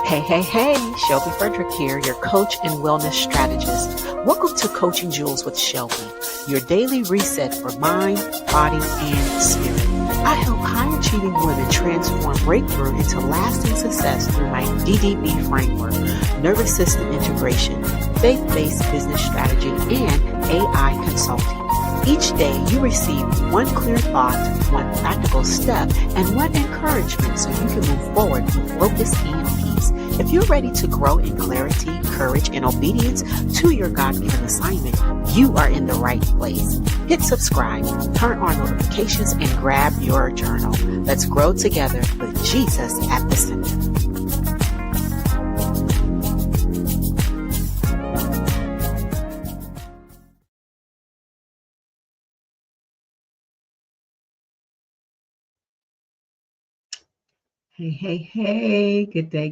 Hey, Shelby Frederick here, your coach and wellness strategist. Welcome to Coaching Jewels with Shelby, your daily reset for mind, body, and spirit. I help high achieving women transform breakthrough into lasting success through my D.D.B framework, nervous system integration, faith-based business strategy, and AI consulting. Each day you receive one clear thought, one practical step, and one encouragement so you can move forward with focus and peace. If you're ready to grow in clarity, courage, and obedience to your God-given assignment, you are in the right place. Hit subscribe, turn on notifications, and grab your journal. Let's grow together with Jesus at the center. Hey, good day.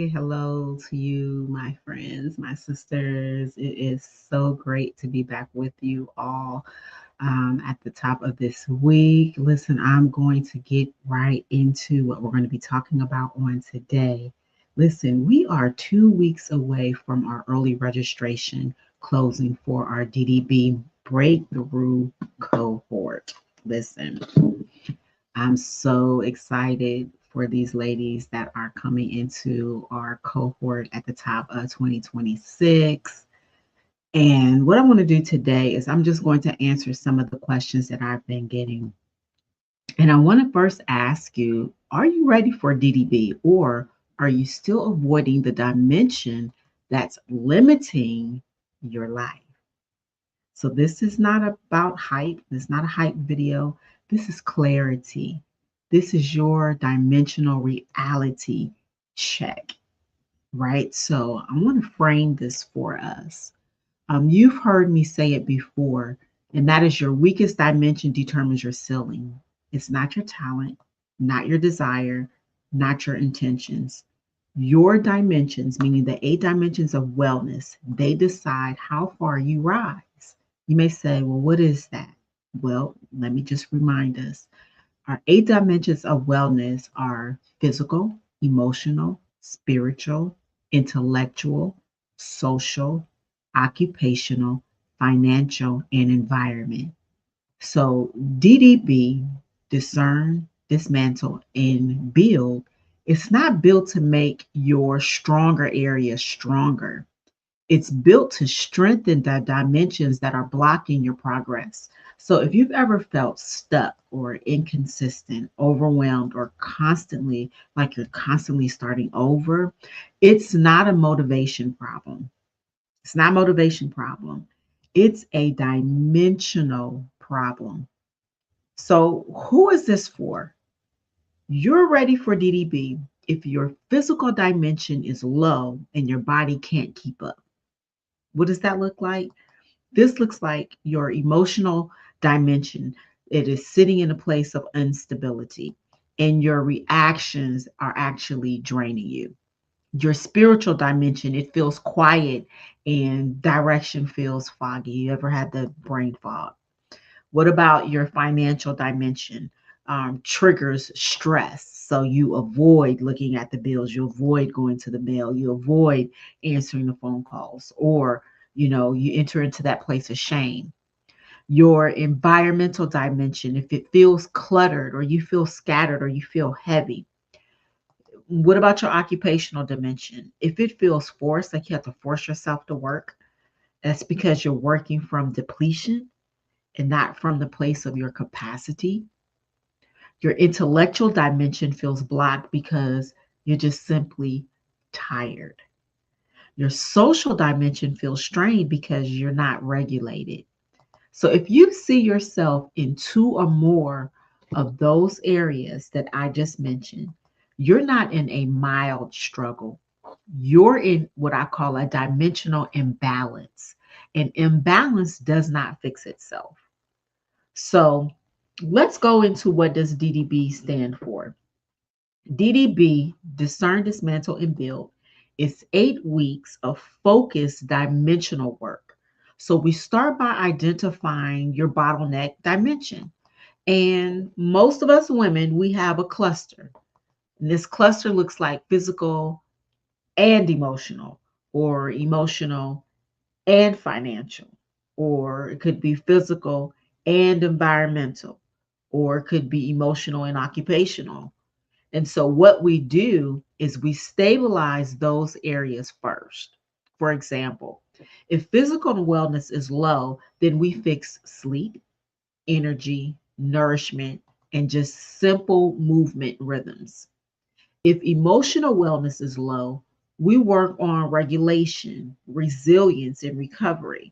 Hello to you, my friends, my sisters. It is so great to be back with you all at the top of this week. Listen, I'm going to get right into what we're going to be talking about on today. Listen, we are 2 weeks away from our early registration closing for our D.D.B breakthrough cohort. Listen, I'm so excited for these ladies that are coming into our cohort at the top of 2026. And what I want to do today is I'm just going to answer some of the questions that I've been getting. And I want to first ask you, are you ready for D.D.B, or are you still avoiding the dimension that's limiting your life? So this is not about hype. This is not a hype video. This is clarity. This is your dimensional reality check, right? So I want to frame this for us. You've heard me say it before, and that is your weakest dimension determines your ceiling. It's not your talent, not your desire, not your intentions. Your dimensions, meaning the 8 dimensions of wellness, they decide how far you rise. You may say, well, what is that? Well, let me just remind us. Our 8 dimensions of wellness are physical, emotional, spiritual, intellectual, social, occupational, financial, and environment. So D.D.B, discern, dismantle, and build, it's not built to make your stronger area stronger. It's built to strengthen the dimensions that are blocking your progress. So if you've ever felt stuck or inconsistent, overwhelmed, or constantly like you're constantly starting over, it's not a motivation problem. It's not a motivation problem. It's a dimensional problem. So who is this for? You're ready for D.D.B if your physical dimension is low and your body can't keep up. What does that look like? This looks like your emotional dimension. It is sitting in a place of instability, and your reactions are actually draining you. Your spiritual dimension, it feels quiet and direction feels foggy. You ever had the brain fog? What about your financial dimension? Triggers stress. So you avoid looking at the bills, you avoid going to the mail, you avoid answering the phone calls, or you enter into that place of shame. Your environmental dimension, if it feels cluttered or you feel scattered or you feel heavy. What about your occupational dimension? If it feels forced, like you have to force yourself to work, that's because you're working from depletion and not from the place of your capacity. Your intellectual dimension feels blocked because you're just simply tired. Your social dimension feels strained because you're not regulated. So if you see yourself in 2 or more of those areas that I just mentioned, you're not in a mild struggle. You're in what I call a dimensional imbalance. And imbalance does not fix itself. So let's go into what does D.D.B stand for. D.D.B, discern, dismantle, and build, is 8 weeks of focused dimensional work. So we start by identifying your bottleneck dimension. And most of us women, we have a cluster. And this cluster looks like physical and emotional, or emotional and financial, or it could be physical and environmental, or it could be emotional and occupational. And so, what we do is we stabilize those areas first. For example, if physical wellness is low, then we fix sleep, energy, nourishment, and just simple movement rhythms. If emotional wellness is low, we work on regulation, resilience, and recovery.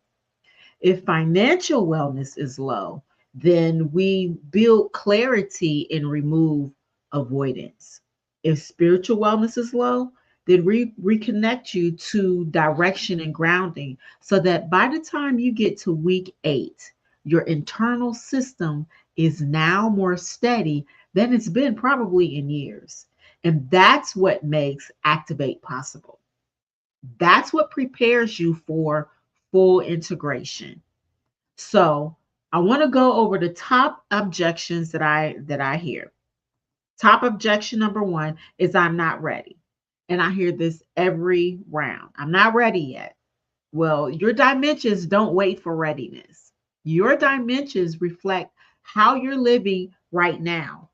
If financial wellness is low, then we build clarity and remove avoidance. If spiritual wellness is low, then we reconnect you to direction and grounding so that by the time you get to week 8, your internal system is now more steady than it's been probably in years. And that's what makes Activate possible. That's what prepares you for full integration. So I want to go over the top objections that I hear. Top objection number one is I'm not ready. And I hear this every round. I'm not ready yet. Well, your dimensions don't wait for readiness. Your dimensions reflect how you're living right now.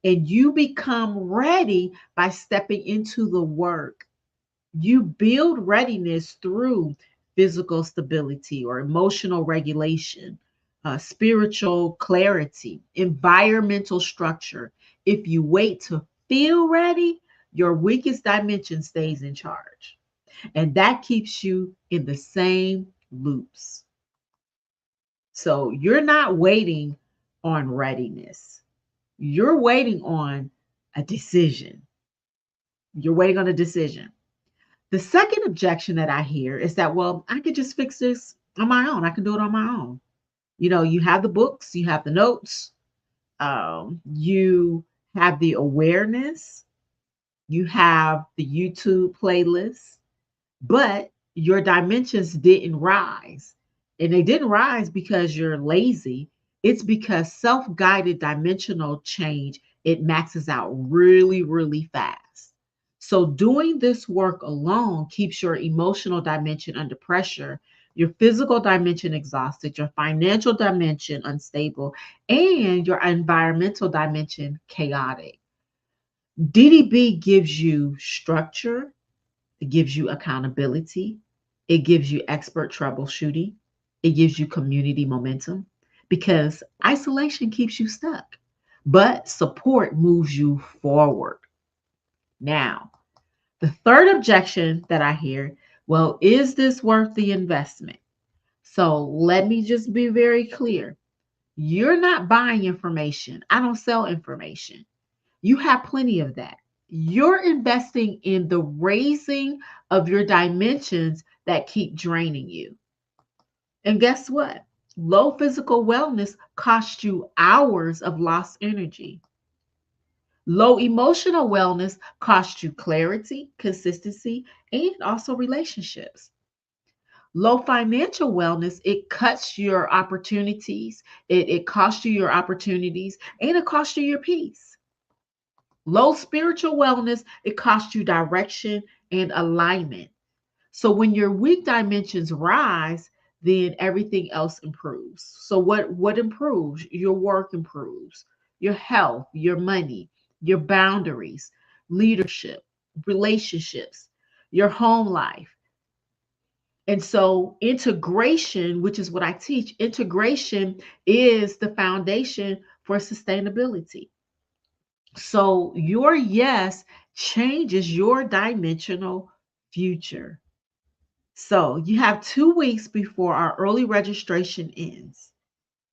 And you become ready by stepping into the work. You build readiness through physical stability or emotional regulation, spiritual clarity, environmental structure. If you wait to feel ready, your weakest dimension stays in charge. And that keeps you in the same loops. So you're not waiting on readiness, you're waiting on a decision. You're waiting on a decision. The second objection that I hear is that, well, I could just fix this on my own. I can do it on my own. You have the books, you have the notes, you have the awareness, you have the YouTube playlist, but your dimensions didn't rise. And they didn't rise because you're lazy. It's because self-guided dimensional change, it maxes out really, really fast. So doing this work alone keeps your emotional dimension under pressure, your physical dimension exhausted, your financial dimension unstable, and your environmental dimension chaotic. D.D.B gives you structure, it gives you accountability. It gives you expert troubleshooting. It gives you community momentum because isolation keeps you stuck, but support moves you forward. Now, the third objection that I hear, well, is this worth the investment? So let me just be very clear. You're not buying information. I don't sell information. You have plenty of that. You're investing in the raising of your dimensions that keep draining you. And guess what? Low physical wellness costs you hours of lost energy. Low emotional wellness costs you clarity, consistency, and also relationships. Low financial wellness, it cuts your opportunities, it costs you your opportunities, and it costs you your peace. Low spiritual wellness, it costs you direction and alignment. So when your weak dimensions rise, then everything else improves. So what improves? Your work improves, your health, your money, your boundaries, leadership, relationships, your home life. And so integration, which is what I teach, integration is the foundation for sustainability. So your yes changes your dimensional future. So you have 2 weeks before our early registration ends,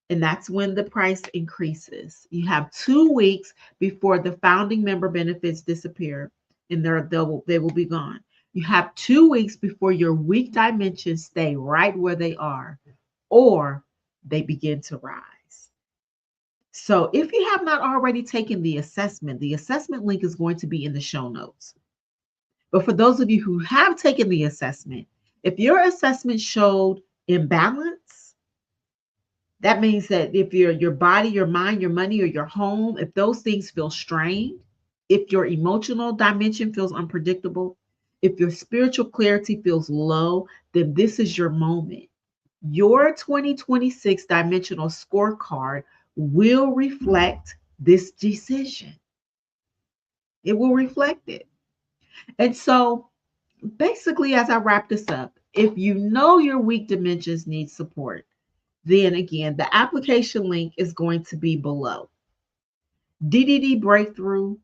and that's when the price increases. You have 2 weeks before the founding member benefits disappear, and they will be gone. You have 2 weeks before your weak dimensions stay right where they are, or they begin to rise. So if you have not already taken the assessment link is going to be in the show notes. But for those of you who have taken the assessment, if your assessment showed imbalance, that means that if your body, your mind, your money, or your home, if those things feel strained, If your emotional dimension feels unpredictable, if your spiritual clarity feels low, then this is your moment. Your 2026 dimensional scorecard will reflect this decision. It will reflect it. And so, basically, as I wrap this up, if you know your weak dimensions need support, then again, the application link is going to be below. D.D.B Breakthrough,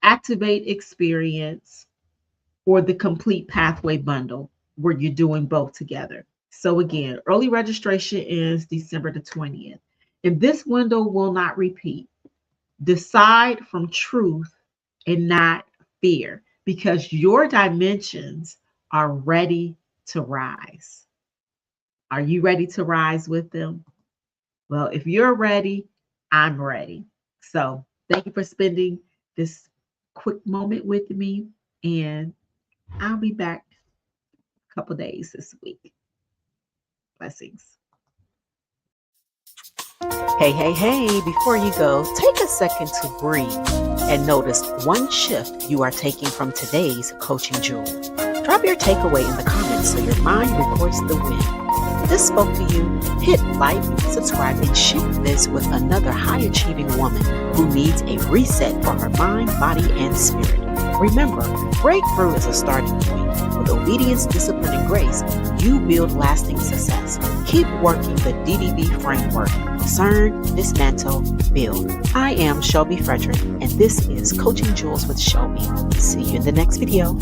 Activate Experience, or the Complete Pathway Bundle, where you're doing both together. So again, early registration ends December the 20th. And this window will not repeat. Decide from truth and not fear, because your dimensions are ready to rise. Are you ready to rise with them? Well, if you're ready, I'm ready. So thank you for spending this quick moment with me. And I'll be back a couple days this week. Blessings. Hey, hey, hey, before you go, take a second to breathe and notice one shift you are taking from today's coaching jewel. Drop your takeaway in the comments so your mind records the win. If this spoke to you, hit like, subscribe, and share this with another high-achieving woman who needs a reset for her mind, body, and spirit. Remember, breakthrough is a starting point. With obedience, discipline, and grace, you build lasting success. Keep working the D.D.B framework. Discern, dismantle, build. I am Shelby Frederick, and this is Coaching Jewels with Shelby. See you in the next video.